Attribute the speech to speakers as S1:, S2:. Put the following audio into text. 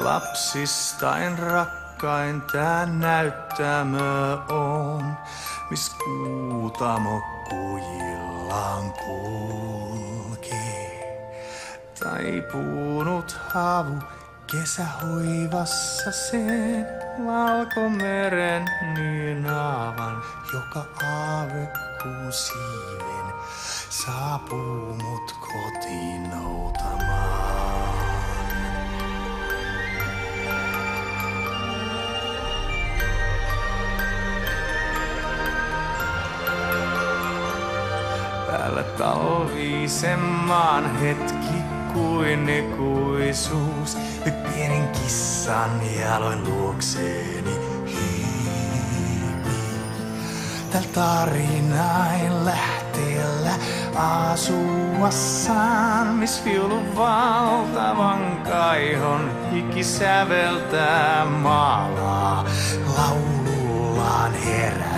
S1: Lapsistain rakkain tää näyttämö on, mis kuutamo kujillaan kulkee. Taipunut havu kesähoivassa sen, valkomeren nynaavan, joka aavekuun siiven saapuu mut kotiin noutamaan. Päällä talvisemman hetki kuin ikuisuus. Nyt pienen kissan jaloin luokseeni hiipi. Tällä tarinain lähteellä asuassaan, mis viulun valtavan kaihon hiki säveltää maalaa laulullaan herää.